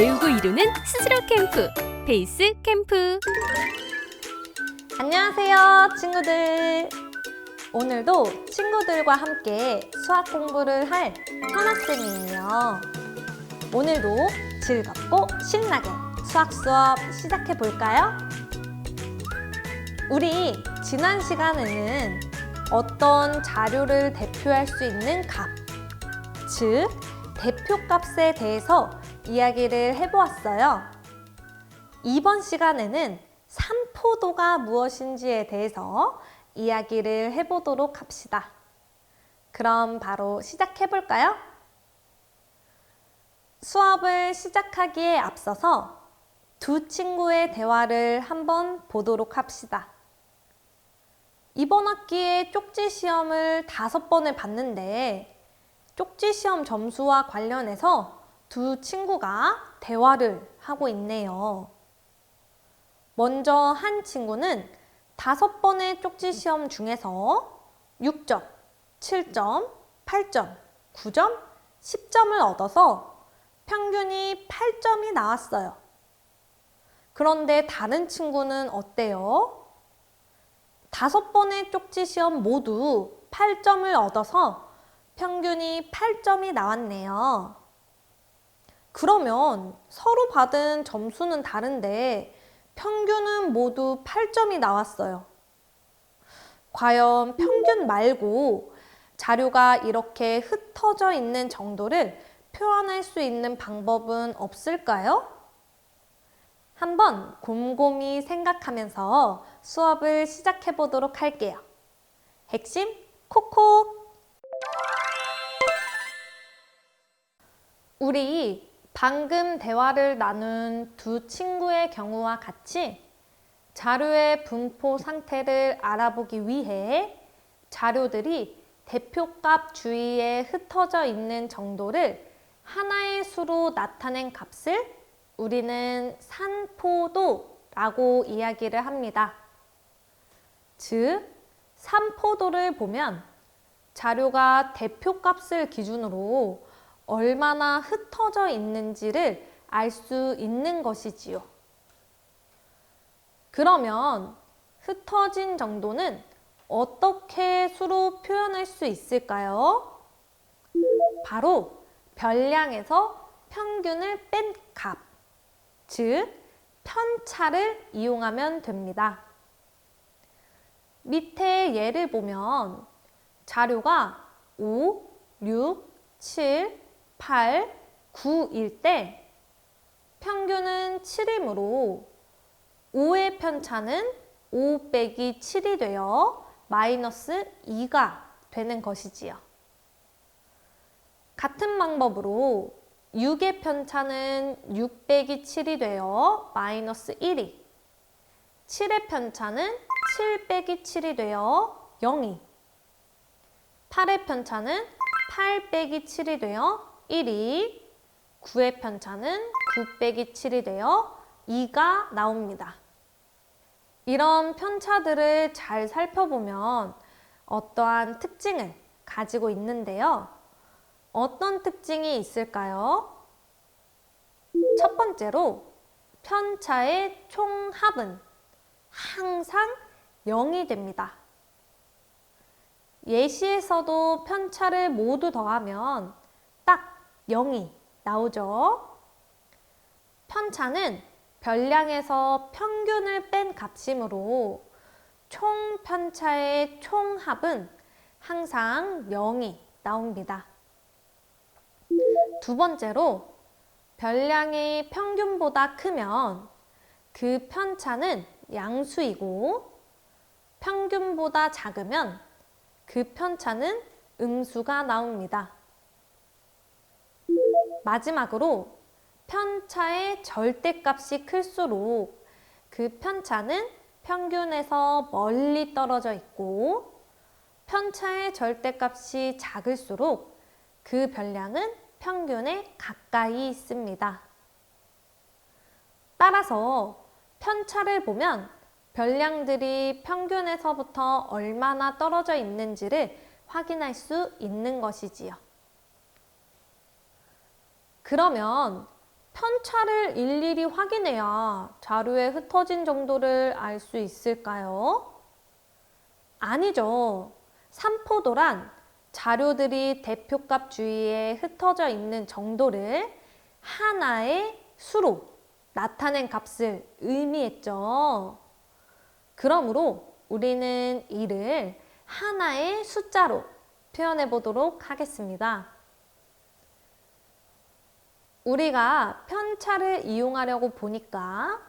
배우고 이루는 스스로 캠프, 베이스 캠프. 안녕하세요, 친구들. 오늘도 친구들과 함께 수학 공부를 할 하나쌤이에요. 오늘도 즐겁고 신나게 수학 수업 시작해 볼까요? 우리 지난 시간에는 어떤 자료를 대표할 수 있는 값, 즉 대표값에 대해서 이야기를 해보았어요. 이번 시간에는 삼포도가 무엇인지에 대해서 이야기를 해보도록 합시다. 그럼 바로 시작해 볼까요? 수업을 시작하기에 앞서서 두 친구의 대화를 한번 보도록 합시다. 이번 학기에 쪽지 시험을 5번을 봤는데 쪽지 시험 점수와 관련해서 두 친구가 대화를 하고 있네요. 먼저 한 친구는 5번의 쪽지 시험 중에서 6점, 7점, 8점, 9점, 10점을 얻어서 평균이 8점이 나왔어요. 그런데 다른 친구는 어때요? 5번의 쪽지 시험 모두 8점을 얻어서 평균이 8점이 나왔네요. 그러면 서로 받은 점수는 다른데 평균은 모두 8점이 나왔어요. 과연 평균 말고 자료가 이렇게 흩어져 있는 정도를 표현할 수 있는 방법은 없을까요? 한번 곰곰이 생각하면서 수업을 시작해 보도록 할게요. 핵심 콕콕! 우리 방금 대화를 나눈 두 친구의 경우와 같이 자료의 분포 상태를 알아보기 위해 자료들이 대표값 주위에 흩어져 있는 정도를 하나의 수로 나타낸 값을 우리는 산포도라고 이야기를 합니다. 즉, 산포도를 보면 자료가 대표값을 기준으로 얼마나 흩어져 있는지를 알 수 있는 것이지요. 그러면 흩어진 정도는 어떻게 수로 표현할 수 있을까요? 바로 별량에서 평균을 뺀 값, 즉 편차를 이용하면 됩니다. 밑에 예를 보면 자료가 5, 6, 7, 8, 9일 때 평균은 7이므로 5의 편차는 5 빼기 7이 되어 마이너스 2가 되는 것이지요. 같은 방법으로 6의 편차는 6 빼기 7이 되어 마이너스 1이, 7의 편차는 7 빼기 7이 되어 0이, 8의 편차는 8 빼기 7이 되어 1이, 9의 편차는 9 빼기 7이 되어 2가 나옵니다. 이런 편차들을 잘 살펴보면 어떠한 특징을 가지고 있는데요. 어떤 특징이 있을까요? 첫 번째로 편차의 총합은 항상 0이 됩니다. 예시에서도 편차를 모두 더하면 딱 0이 나오죠. 편차는 별량에서 평균을 뺀 값이므로 총 편차의 총합은 항상 0이 나옵니다. 두 번째로 별량이 평균보다 크면 그 편차는 양수이고 평균보다 작으면 그 편차는 음수가 나옵니다. 마지막으로 편차의 절대값이 클수록 그 편차는 평균에서 멀리 떨어져 있고 편차의 절대값이 작을수록 그 별량은 평균에 가까이 있습니다. 따라서 편차를 보면 별량들이 평균에서부터 얼마나 떨어져 있는지를 확인할 수 있는 것이지요. 그러면 편차를 일일이 확인해야 자료에 흩어진 정도를 알 수 있을까요? 아니죠. 삼포도란 자료들이 대표값 주위에 흩어져 있는 정도를 하나의 수로 나타낸 값을 의미했죠. 그러므로 우리는 이를 하나의 숫자로 표현해 보도록 하겠습니다. 우리가 편차를 이용하려고 보니까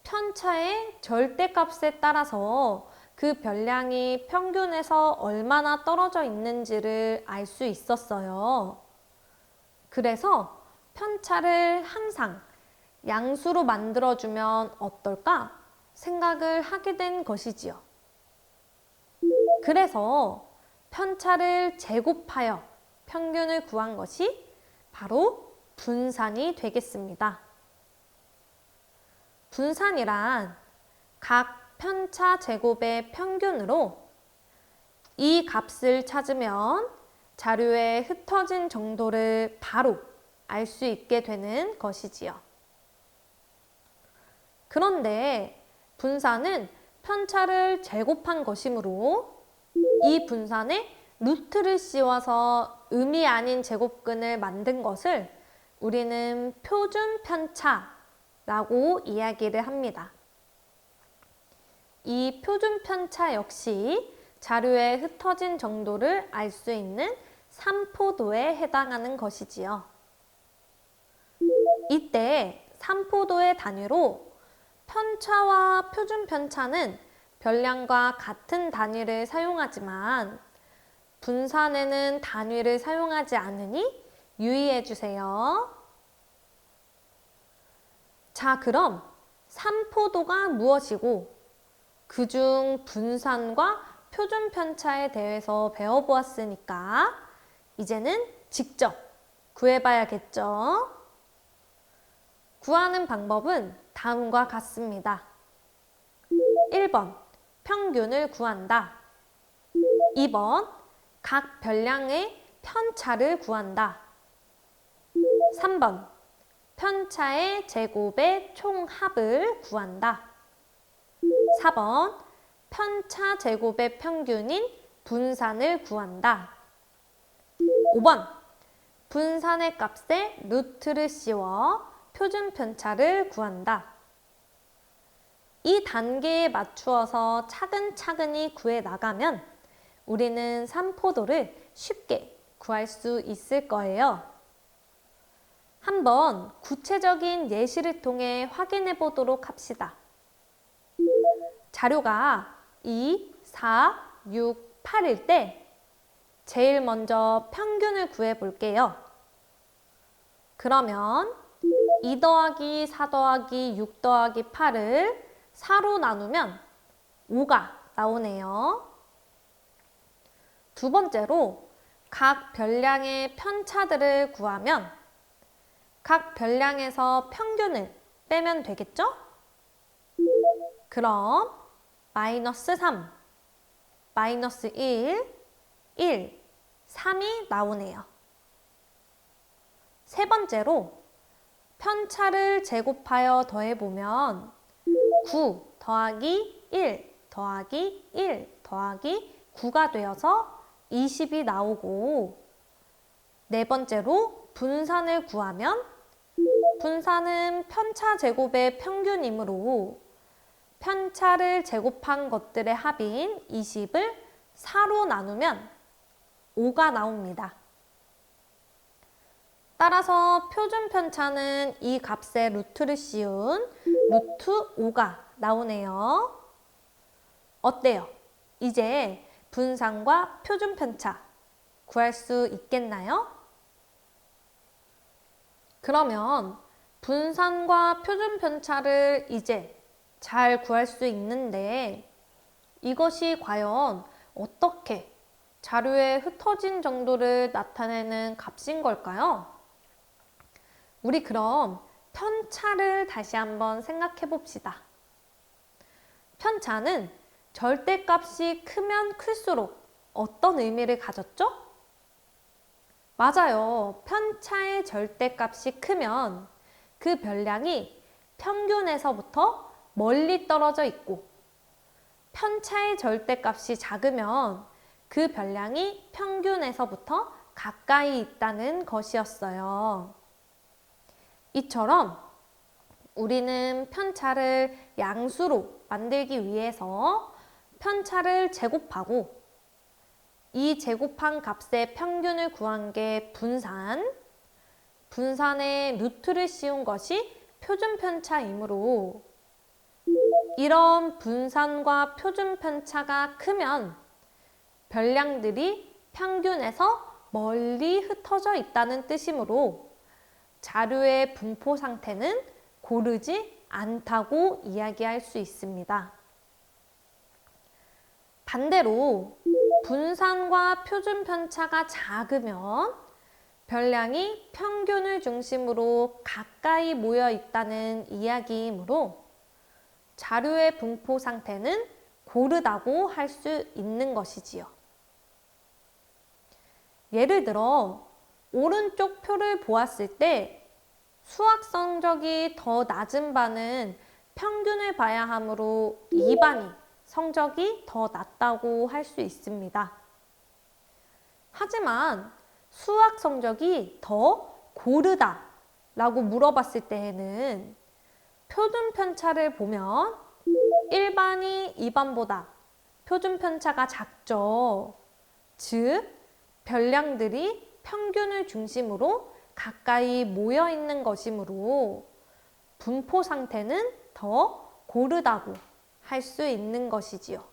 편차의 절대값에 따라서 그 별량이 평균에서 얼마나 떨어져 있는지를 알 수 있었어요. 그래서 편차를 항상 양수로 만들어주면 어떨까 생각을 하게 된 것이지요. 그래서 편차를 제곱하여 평균을 구한 것이 바로 분산이 되겠습니다. 분산이란 각 편차 제곱의 평균으로 이 값을 찾으면 자료에 흩어진 정도를 바로 알 수 있게 되는 것이지요. 그런데 분산은 편차를 제곱한 것이므로 이 분산에 루트를 씌워서 의미 아닌 제곱근을 만든 것을 우리는 표준 편차라고 이야기를 합니다. 이 표준 편차 역시 자료에 흩어진 정도를 알 수 있는 삼포도에 해당하는 것이지요. 이때 삼포도의 단위로 편차와 표준 편차는 별량과 같은 단위를 사용하지만 분산에는 단위를 사용하지 않으니 유의해 주세요. 자, 그럼 삼포도가 무엇이고 그중 분산과 표준 편차에 대해서 배워보았으니까 이제는 직접 구해봐야겠죠? 구하는 방법은 다음과 같습니다. 1번, 평균을 구한다. 2번, 각 별량의 편차를 구한다. 3번, 편차의 제곱의 총합을 구한다. 4번, 편차 제곱의 평균인 분산을 구한다. 5번, 분산의 값에 루트를 씌워 표준 편차를 구한다. 이 단계에 맞추어서 차근차근히 구해 나가면 우리는 삼포도를 쉽게 구할 수 있을 거예요. 한번 구체적인 예시를 통해 확인해 보도록 합시다. 자료가 2, 4, 6, 8일 때 제일 먼저 평균을 구해 볼게요. 그러면 2 더하기 4 더하기 6 더하기 8을 4로 나누면 5가 나오네요. 두 번째로 각 별량의 편차들을 구하면 각 별량에서 평균을 빼면 되겠죠? 그럼 마이너스 3, 마이너스 1, 1, 3이 나오네요. 세 번째로 편차를 제곱하여 더해보면 9 더하기 1 더하기 1 더하기 9가 되어서 20이 나오고 네 번째로 분산을 구하면 분산은 편차 제곱의 평균이므로 편차를 제곱한 것들의 합인 20을 4로 나누면 5가 나옵니다. 따라서 표준 편차는 이 값에 루트를 씌운 루트 5가 나오네요. 어때요? 이제 분산과 표준 편차 구할 수 있겠나요? 그러면 분산과 표준 편차를 이제 잘 구할 수 있는데 이것이 과연 어떻게 자료에 흩어진 정도를 나타내는 값인 걸까요? 우리 그럼 편차를 다시 한번 생각해 봅시다. 편차는 절대값이 크면 클수록 어떤 의미를 가졌죠? 맞아요. 편차의 절대값이 크면 그 별량이 평균에서부터 멀리 떨어져 있고 편차의 절대값이 작으면 그 별량이 평균에서부터 가까이 있다는 것이었어요. 이처럼 우리는 편차를 양수로 만들기 위해서 편차를 제곱하고 이 제곱한 값의 평균을 구한 게 분산에 루트를 씌운 것이 표준 편차이므로 이런 분산과 표준 편차가 크면 별량들이 평균에서 멀리 흩어져 있다는 뜻이므로 자료의 분포 상태는 고르지 않다고 이야기할 수 있습니다. 반대로 분산과 표준 편차가 작으면 별량이 평균을 중심으로 가까이 모여 있다는 이야기이므로 자료의 분포 상태는 고르다고 할 수 있는 것이지요. 예를 들어 오른쪽 표를 보았을 때 수학 성적이 더 낮은 반은 평균을 봐야 하므로 2반이 성적이 더 낮다고 할 수 있습니다. 하지만 수학 성적이 더 고르다 라고 물어봤을 때에는 표준 편차를 보면 1반이 2반보다 표준 편차가 작죠. 즉, 별량들이 평균을 중심으로 가까이 모여 있는 것이므로 분포 상태는 더 고르다고 할 수 있는 것이지요.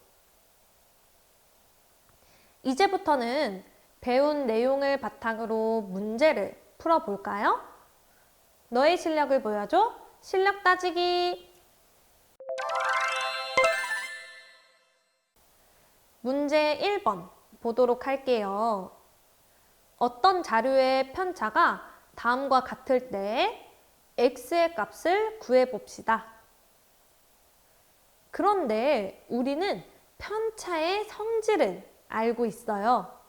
이제부터는 배운 내용을 바탕으로 문제를 풀어볼까요? 너의 실력을 보여줘. 실력 따지기. 문제 1번 보도록 할게요. 어떤 자료의 편차가 다음과 같을 때 x의 값을 구해봅시다. 그런데 우리는 편차의 성질을 알고 있어요.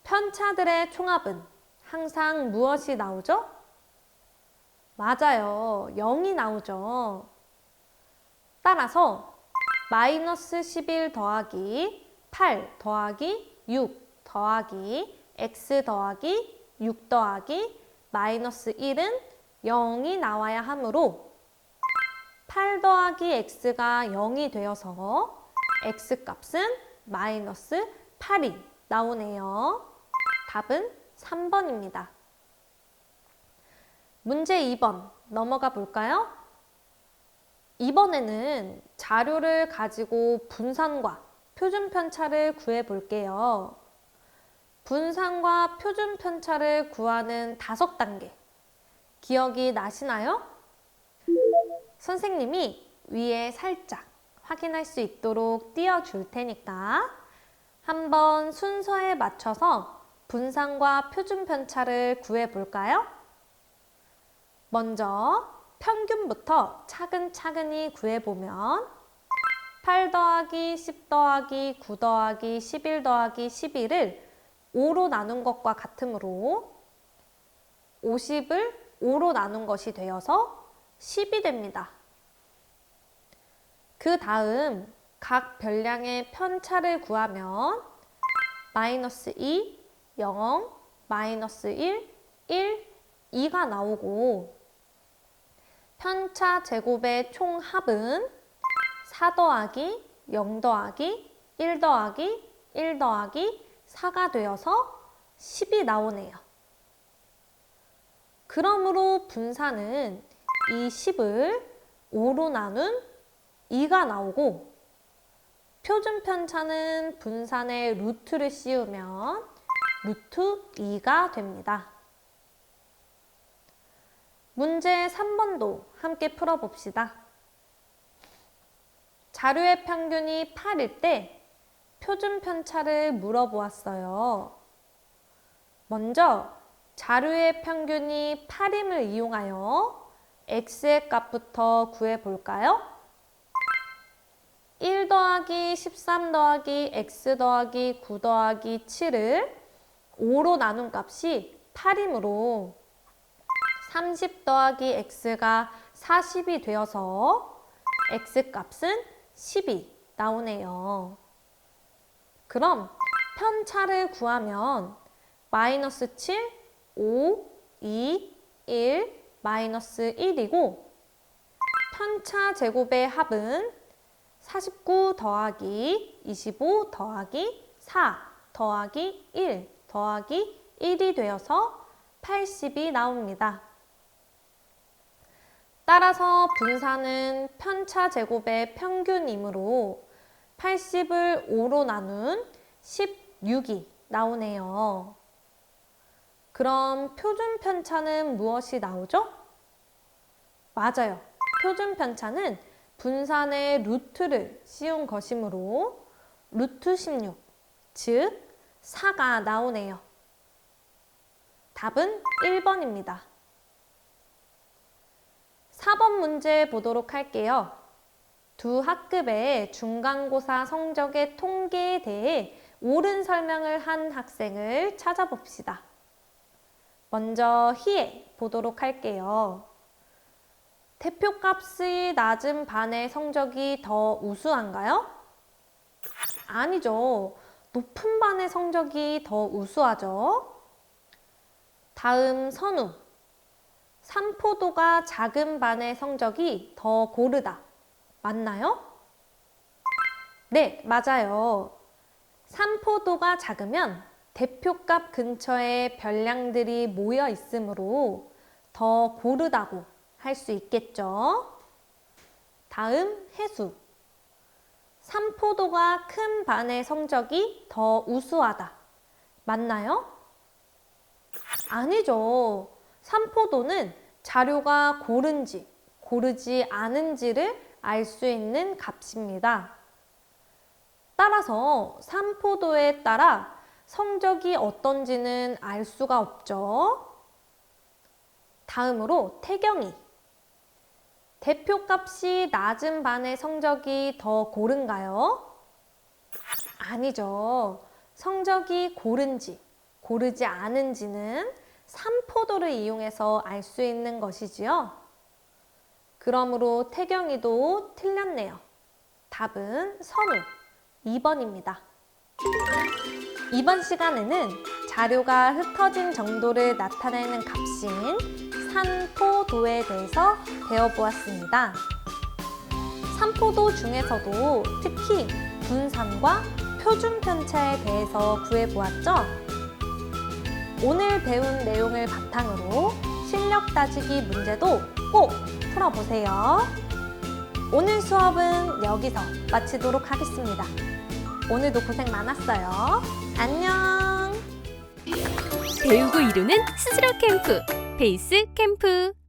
편차들의 총합은 항상 무엇이 나오죠? 맞아요. 0이 나오죠. 따라서 마이너스 11 더하기 8 더하기 6 더하기 x 더하기 6 더하기 마이너스 1은 0이 나와야 하므로 8 더하기 x가 0이 되어서 x값은 마이너스 8이 나오네요. 답은 3번입니다. 문제 2번 넘어가 볼까요? 이번에는 자료를 가지고 분산과 표준 편차를 구해 볼게요. 분산과 표준 편차를 구하는 5단계 기억이 나시나요? 선생님이 위에 살짝 확인할 수 있도록 띄워줄 테니까 한번 순서에 맞춰서 분산과 표준 편차를 구해 볼까요? 먼저 평균부터 차근차근히 구해보면 8 더하기 10 더하기 9 더하기 11 더하기 11을 5로 나눈 것과 같으므로 50을 5로 나눈 것이 되어서 10이 됩니다. 그 다음 각 별량의 편차를 구하면 마이너스 2, 0, 마이너스 1, 1, 2가 나오고 편차 제곱의 총합은 4 더하기 0 더하기 1 더하기 1 더하기 4가 되어서 10이 나오네요. 그러므로 분산은 이 10을 5로 나눈 2가 나오고 표준 편차는 분산에 루트를 씌우면 루트 2가 됩니다. 문제 3번도 함께 풀어봅시다. 자료의 평균이 8일 때 표준 편차를 물어보았어요. 먼저 자료의 평균이 8임을 이용하여 x의 값부터 구해볼까요? 1 더하기 13 더하기 x 더하기 9 더하기 7을 5로 나눈 값이 8이므로 30 더하기 x가 40이 되어서 x 값은 10이 나오네요. 그럼 편차를 구하면 마이너스 7, 5, 2, 1, 마이너스 1이고 편차 제곱의 합은 49 더하기 25 더하기 4 더하기 1 더하기 1이 되어서 80이 나옵니다. 따라서 분사는 편차 제곱의 평균이므로 80을 5로 나눈 16이 나오네요. 그럼 표준 편차는 무엇이 나오죠? 맞아요. 표준 편차는 분산의 루트를 씌운 것이므로 루트 16, 즉 4가 나오네요. 답은 1번입니다. 4번 문제 보도록 할게요. 두 학급의 중간고사 성적의 통계에 대해 옳은 설명을 한 학생을 찾아봅시다. 먼저 희애 보도록 할게요. 대표값이 낮은 반의 성적이 더 우수한가요? 아니죠. 높은 반의 성적이 더 우수하죠. 다음 선우. 삼포도가 작은 반의 성적이 더 고르다. 맞나요? 네, 맞아요. 삼포도가 작으면 대표값 근처에 별량들이 모여 있으므로 더 고르다고 할 수 있겠죠. 다음 해수. 삼포도가 큰 반의 성적이 더 우수하다. 맞나요? 아니죠. 삼포도는 자료가 고른지, 고르지 않은지를 알 수 있는 값입니다. 따라서 삼포도에 따라 성적이 어떤지는 알 수가 없죠. 다음으로 태경이. 대표값이 낮은 반의 성적이 더 고른가요? 아니죠. 성적이 고른지, 고르지 않은지는 삼포도를 이용해서 알 수 있는 것이지요. 그러므로 태경이도 틀렸네요. 답은 선우, 2번입니다. 이번 시간에는 자료가 흩어진 정도를 나타내는 값인 산포도에 대해서 배워보았습니다. 산포도 중에서도 특히 분산과 표준 편차에 대해서 구해보았죠? 오늘 배운 내용을 바탕으로 실력 따지기 문제도 꼭 풀어보세요. 오늘 수업은 여기서 마치도록 하겠습니다. 오늘도 고생 많았어요. 안녕! 배우고 이루는 스스로 캠프, 베이스 캠프.